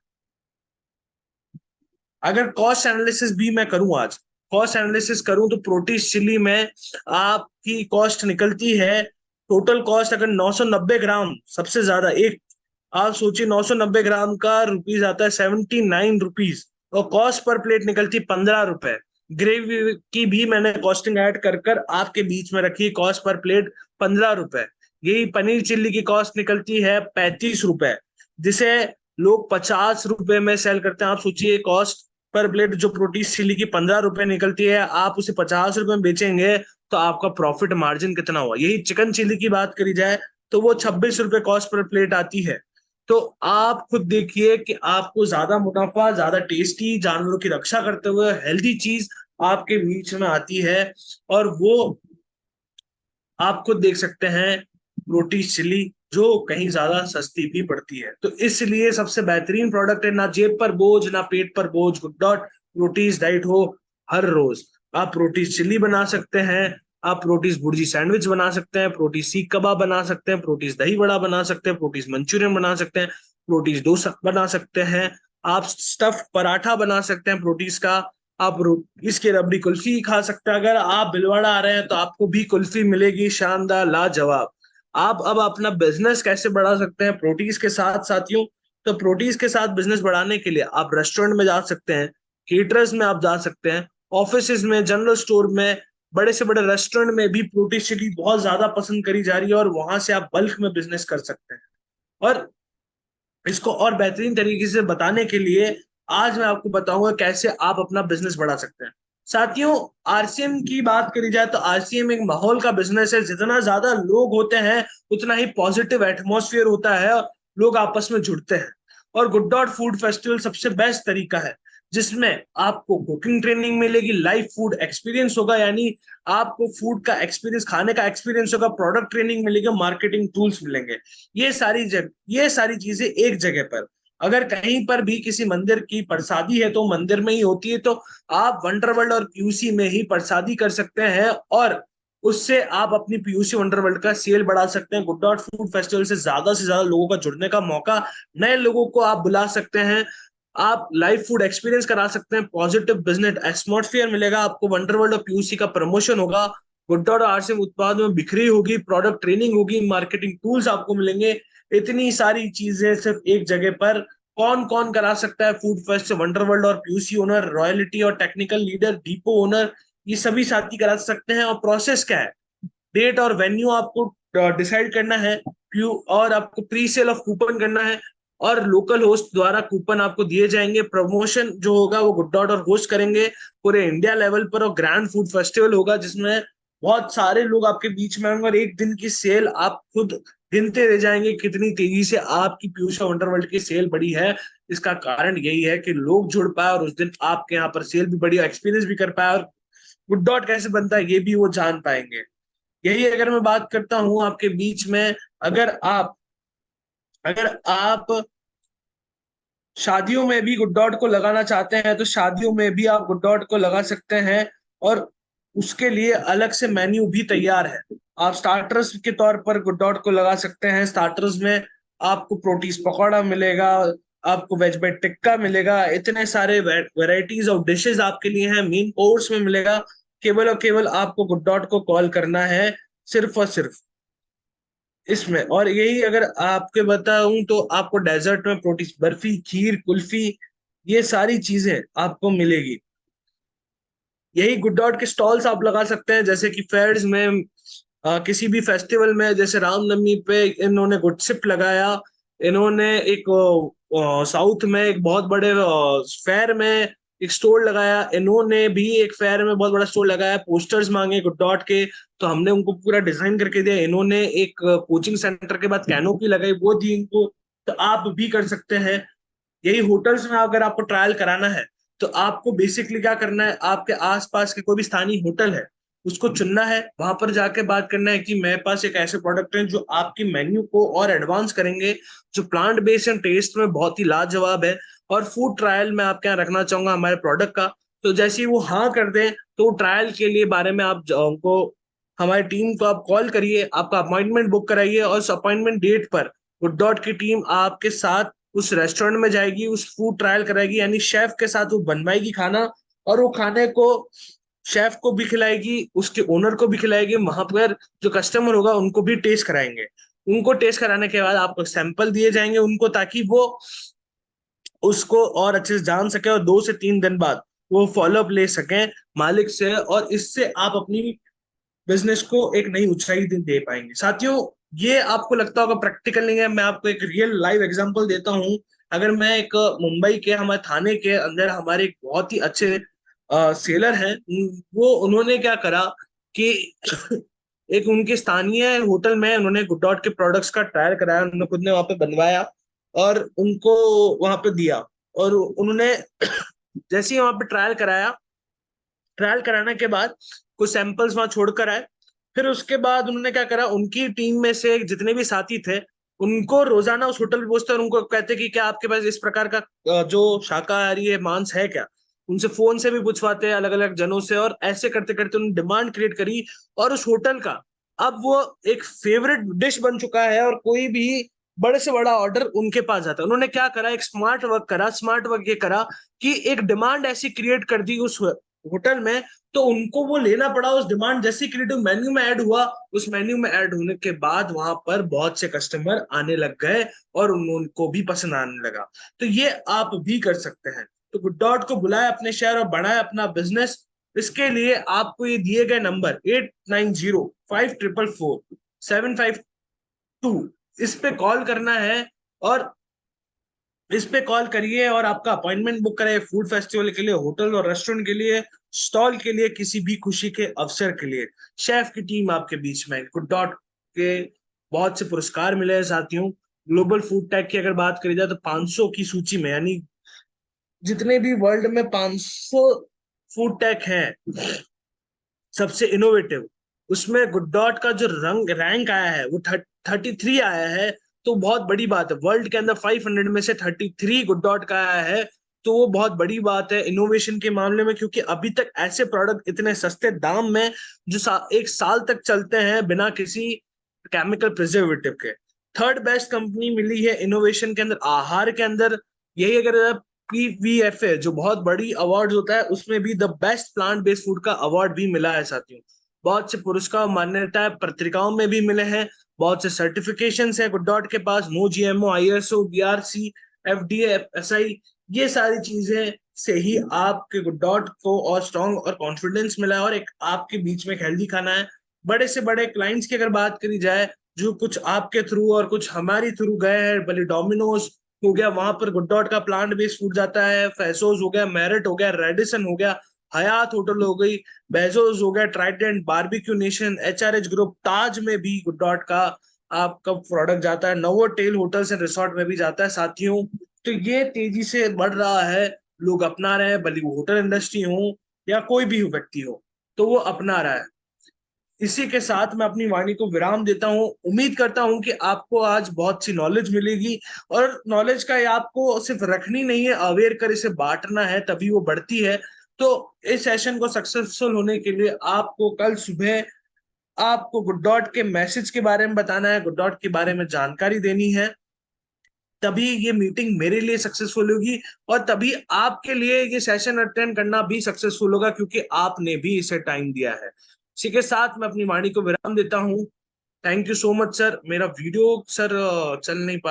अगर कॉस्ट एनालिसिस भी मैं करूं, आज कॉस्ट एनालिसिस करूं, तो प्रोटीज चिली में आपकी कॉस्ट निकलती है, टोटल कॉस्ट अगर 990 ग्राम सबसे ज्यादा एक, आप सोचिए 990 ग्राम का रुपीज आता है 79 रुपीज, और कॉस्ट पर प्लेट निकलती 15 रुपए। ग्रेवी की भी मैंने कॉस्टिंग ऐड कर कर आपके बीच में रखी, कॉस्ट पर प्लेट 15 रुपए। यही पनीर चिल्ली की कॉस्ट निकलती है 35 रुपए, जिसे लोग 50 रुपए में सेल करते हैं। आप सोचिए कॉस्ट पर प्लेट जो प्रोटीन चिल्ली की 15 रुपए निकलती है, आप उसे 50 रुपए में बेचेंगे तो आपका प्रॉफिट मार्जिन कितना हुआ। यही चिकन चिल्ली की बात करी जाए तो वो 26 रुपए कॉस्ट पर प्लेट आती है। तो आप खुद देखिए कि आपको ज्यादा मुनाफा, ज्यादा टेस्टी, जानवरों की रक्षा करते हुए हेल्दी चीज आपके बीच में आती है, और वो आप खुद देख सकते हैं रोटी चिली जो कहीं ज्यादा सस्ती भी पड़ती है। तो इसलिए सबसे बेहतरीन प्रोडक्ट है, ना जेब पर बोझ ना पेट पर बोझ, गुड डॉट रोटीज डाइट हो हर रोज। आप रोटीज चिली बना सकते हैं, आप रोटीज भुर्जी सैंडविच बना सकते हैं, प्रोटीज सीख कबाब बना सकते हैं, प्रोटीज दही बड़ा बना सकते हैं, प्रोटीज मंचूरियन बना सकते हैं, प्रोटीज डोसा बना सकते हैं, आप स्टफ पराठा बना सकते हैं प्रोटीज का, आप इसकी रबड़ी कुल्फी खा सकते हैं। अगर आप भिलवाड़ा आ रहे हैं तो आपको भी कुल्फी मिलेगी शानदार लाजवाब। आप अब अपना बिजनेस कैसे बढ़ा सकते हैं प्रोटीज के साथ साथियों? तो प्रोटीज के साथ बिजनेस बढ़ाने के लिए आप रेस्टोरेंट में जा सकते हैं, केटरर्स में आप जा सकते हैं, ऑफिस में, जनरल स्टोर में, बड़े से बड़े रेस्टोरेंट में भी प्रोटीज चिली बहुत ज्यादा पसंद करी जा रही है, और वहां से आप बल्क में बिजनेस कर सकते हैं। और इसको और बेहतरीन तरीके से बताने के लिए आज मैं आपको बताऊंगा कैसे आप अपना बिजनेस बढ़ा सकते हैं। साथियों, आरसीएम की बात करी जाए तो आरसीएम एक माहौल का बिजनेस है। जितना ज्यादा लोग होते हैं उतना ही पॉजिटिव एटमॉस्फेयर होता है और लोग आपस में जुड़ते हैं। और गुड डॉट फूड फेस्टिवल सबसे बेस्ट तरीका है जिसमें आपको कुकिंग ट्रेनिंग मिलेगी, लाइव फूड एक्सपीरियंस होगा, यानी आपको फूड का एक्सपीरियंस, खाने का एक्सपीरियंस होगा, प्रोडक्ट ट्रेनिंग मिलेगी, मार्केटिंग टूल्स मिलेंगे। ये सारी चीजें एक जगह पर। अगर कहीं पर भी किसी मंदिर की प्रसादी है तो मंदिर में ही होती है, तो आप वंडरवर्ल्ड और पीयूसी में ही प्रसादी कर सकते हैं, और उससे आप अपनी पीयूसी वंडरवर्ल्ड का सेल बढ़ा सकते हैं। गुड डॉट फूड फेस्टिवल से ज्यादा लोगों का जुड़ने का मौका, नए लोगों को आप बुला सकते हैं, आप लाइव फूड एक्सपीरियंस करा सकते हैं, पॉजिटिव बिजनेस एटमॉस्फेयर मिलेगा आपको, वंडरवर्ल्ड और पीयूसी का प्रमोशन होगा, गुड डॉट आरसीएम उत्पाद में बिक्री होगी, प्रोडक्ट ट्रेनिंग होगी, मार्केटिंग टूल्स आपको मिलेंगे। इतनी सारी चीजें सिर्फ एक जगह पर। कौन कौन करा सकता है फूड फेस्ट? वंडरवर्ल्ड और पीयूसी ओनर, रॉयल्टी और टेक्निकल लीडर, डिपो ओनर, ये सभी साथी करा सकते हैं। और प्रोसेस क्या है? डेट और वेन्यू आपको डिसाइड करना है, और आपको प्री सेल ऑफ कूपन करना है, और लोकल होस्ट द्वारा कूपन आपको दिए जाएंगे। प्रमोशन जो होगा वो गुड डॉट और होस्ट करेंगे पूरे इंडिया लेवल पर, और ग्रैंड फूड फेस्टिवल होगा जिसमें बहुत सारे लोग आपके बीच में आएंगे, और एक दिन की सेल आप खुद गिनते रह जाएंगे कितनी तेजी से आपकी पीयूष वंडरवर्ल्ड की सेल बढ़ी है। इसका कारण यही है कि लोग जुड़ पाए, और उस दिन आपके यहाँ पर सेल भी बढ़ी, एक्सपीरियंस भी कर पाए, और गुड डॉट कैसे बनता है ये भी वो जान पाएंगे। यही अगर मैं बात करता हूं आपके बीच में, अगर आप शादियों में भी गुड डॉट को लगाना चाहते हैं तो शादियों में भी आप गुड डॉट को लगा सकते हैं, और उसके लिए अलग से मेन्यू भी तैयार है। आप स्टार्टर्स के तौर पर गुड डॉट को लगा सकते हैं। स्टार्टर्स में आपको प्रोटीज पकौड़ा मिलेगा, आपको वेज बेड टिक्का मिलेगा, इतने सारे वेराइटीज ऑफ डिशेस आपके लिए हैं। मेन कोर्स में मिलेगा। केवल और केवल आपको गुड डॉट को कॉल करना है, सिर्फ और सिर्फ इसमें। और यही अगर आपके बताऊं तो आपको डेजर्ट में प्रोटीज, बर्फी, खीर, कुल्फी, ये सारी चीजें आपको मिलेगी। यही गुड डॉट के स्टॉल्स आप लगा सकते हैं, जैसे कि फेयर्स में, किसी भी फेस्टिवल में, जैसे रामनवमी पे इन्होंने गुडशिप लगाया, इन्होंने एक साउथ में एक बहुत बड़े फेयर में एक स्टोर लगाया, इन्होंने भी एक फेयर में बहुत बड़ा स्टोर लगाया, पोस्टर्स मांगे गुड डॉट के तो हमने उनको पूरा डिजाइन करके दिया, इन्होंने एक कोचिंग सेंटर के बाद कैनोपी लगाई वो दी इनको। तो आप भी कर सकते हैं। यही होटल्स में अगर आपको ट्रायल कराना है तो आपको बेसिकली क्या करना है, आपके आसपास के कोई भी स्थानीय होटल है उसको चुनना है, वहां पर जाके बात करना है कि मेरे पास एक ऐसे प्रोडक्ट है जो आपकी मेन्यू को और एडवांस करेंगे, जो प्लांट बेस्ड एंड टेस्ट में बहुत ही लाजवाब है, और फूड ट्रायल में आपके यहाँ रखना चाहूंगा हमारे प्रोडक्ट का। तो जैसे ही वो हाँ कर दें तो ट्रायल के लिए बारे में आप उनको, हमारी टीम को आप कॉल करिए, आपका अपॉइंटमेंट बुक कराइए, और उस अपॉइंटमेंट डेट पर गुड डॉट की टीम आपके साथ उस रेस्टोरेंट में जाएगी, उस फूड ट्रायल कराएगी, यानी शेफ के साथ वो बनवाएगी खाना, और वो खाने को शेफ को भी खिलाएगी, उसके ओनर को भी खिलाएगी, वहां पर जो कस्टमर होगा उनको भी टेस्ट कराएंगे। उनको टेस्ट कराने के बाद आपको सैंपल दिए जाएंगे उनको, ताकि वो उसको और अच्छे से जान सके, और 2 से 3 दिन बाद वो फॉलोअप ले सकें मालिक से, और इससे आप अपनी बिजनेस को एक नई ऊंचाई दे पाएंगे। साथियों, ये आपको लगता होगा प्रैक्टिकल नहीं है, मैं आपको एक रियल लाइव एग्जांपल देता हूँ। अगर मैं एक मुंबई के हमारे थाने के अंदर हमारे एक बहुत ही अच्छे सेलर हैं, वो उन्होंने क्या करा कि एक उनके स्थानीय होटल में उन्होंने गुड डॉट के प्रोडक्ट्स का ट्रायल कराया, उन्होंने खुद ने वहां पे बनवाया और उनको वहां पे दिया। और उन्होंने जैसे ही वहां पे ट्रायल कराया, ट्रायल कराने के बाद कुछ सैंपल्स वहां छोड़कर आए। फिर उसके बाद उन्होंने क्या करा, उनकी टीम में से जितने भी साथी थे उनको रोजाना उस होटल पे पहुंचते और उनको कहते कि क्या आपके पास इस प्रकार का जो शाकाहारी है मांस है क्या। उनसे फोन से भी पूछवाते हैं अलग अलग जनों से, और ऐसे करते करते उन्होंने डिमांड क्रिएट करी, और उस होटल का अब वो एक फेवरेट डिश बन चुका है, और कोई भी बड़े से बड़ा ऑर्डर उनके पास जाता है। उन्होंने क्या करा, एक स्मार्ट वर्क करा। स्मार्ट वर्क ये करा कि एक डिमांड ऐसी क्रिएट कर दी उस होटल में, तो उनको वो लेना पड़ा। उस डिमांड जैसी क्रिएटिव मेन्यू में ऐड हुआ, उस मेन्यू में ऐड होने के बाद वहां पर बहुत से कस्टमर आने लग गए और उनको भी पसंद आने लगा। तो ये आप भी कर सकते हैं। तो गुड डॉट को बुलाए अपने शहर और बढ़ाए अपना बिजनेस। इसके लिए आपको ये दिए गए नंबर 8905444752 इस पे कॉल करना है, और इस पे कॉल करिए और आपका अपॉइंटमेंट बुक करें फूड फेस्टिवल के लिए, होटल और रेस्टोरेंट के लिए, स्टॉल के लिए, किसी भी खुशी के अवसर के लिए। शेफ की टीम आपके बीच में। गुड डॉट के बहुत से पुरस्कार मिले हैं साथियों। ग्लोबल फूड टैग की अगर बात करी जाए तो 500 की सूची में, यानी जितने भी वर्ल्ड में 500 फूड टैग हैं सबसे इनोवेटिव, उसमें गुड डॉट का जो रैंक आया है वो 33 आया है। तो बहुत बड़ी बात है, वर्ल्ड के अंदर 500 में से 33 गुड डॉट का आया है। तो वो बहुत बड़ी बात है इनोवेशन के मामले में, क्योंकि अभी तक ऐसे प्रोडक्ट इतने सस्ते दाम में जो एक साल तक चलते हैं बिना किसी केमिकल प्रिजर्वेटिव के। थर्ड बेस्ट कंपनी मिली है इनोवेशन के अंदर, आहार के अंदर। यही अगर PVFA जो बहुत बड़ी अवार्ड होता है उसमें भी the best plant based food का अवार्ड भी मिला है साथियों। बहुत से पुरस्कार मान्यता पत्रिकाओं में भी मिले हैं, बहुत से सर्टिफिकेशन है गुड डॉट के पास, no GMO, ISO, BRC, FDA, FSI। ये सारी चीजें से ही आपके गुड डॉट को और स्ट्रॉन्ग और कॉन्फिडेंस मिला है, और एक आपके बीच में एक हेल्दी खाना है। बड़े से बड़े क्लाइंट्स की अगर बात करी जाए, जो कुछ आपके थ्रू और कुछ हमारी थ्रू गए हैं, भले डोमिनोज हो गया, वहां पर गुड डॉट का प्लांट बेस्ड फूड जाता है, फैसोस हो गया, मेरिट हो गया, रेडिसन हो गया, हयात होटल हो गई, बेजोस हो गया, Trident, Barbeque Nation, HRH group, Taj में भी गुड डॉट का आपका प्रोडक्ट जाता है, नोवोटेल होटल्स एंड रिसोर्ट में भी जाता है साथियों। तो ये तेजी से बढ़ रहा है, लोग अपना रहे हैं, भले वो होटल इंडस्ट्री हो या कोई भी व्यक्ति हो, तो वो अपना रहा है। इसी के साथ मैं अपनी वाणी को विराम देता हूँ। उम्मीद करता हूँ कि आपको आज बहुत सी नॉलेज मिलेगी, और नॉलेज का ये आपको सिर्फ रखनी नहीं है, अवेयर कर इसे बांटना है, तभी वो बढ़ती है। तो इस सेशन को सक्सेसफुल होने के लिए आपको कल सुबह आपको गुड डॉट के मैसेज के बारे में बताना है, गुड डॉट के बारे में जानकारी देनी है, तभी ये मीटिंग मेरे लिए सक्सेसफुल होगी, और तभी आपके लिए ये सेशन अटेंड करना भी सक्सेसफुल होगा, क्योंकि आपने भी इसे टाइम दिया है। इसी के साथ मैं अपनी वाणी को विराम देता हूँ। Thank you so much sir. मेरा वीडियो सर चल नहीं पा रहा।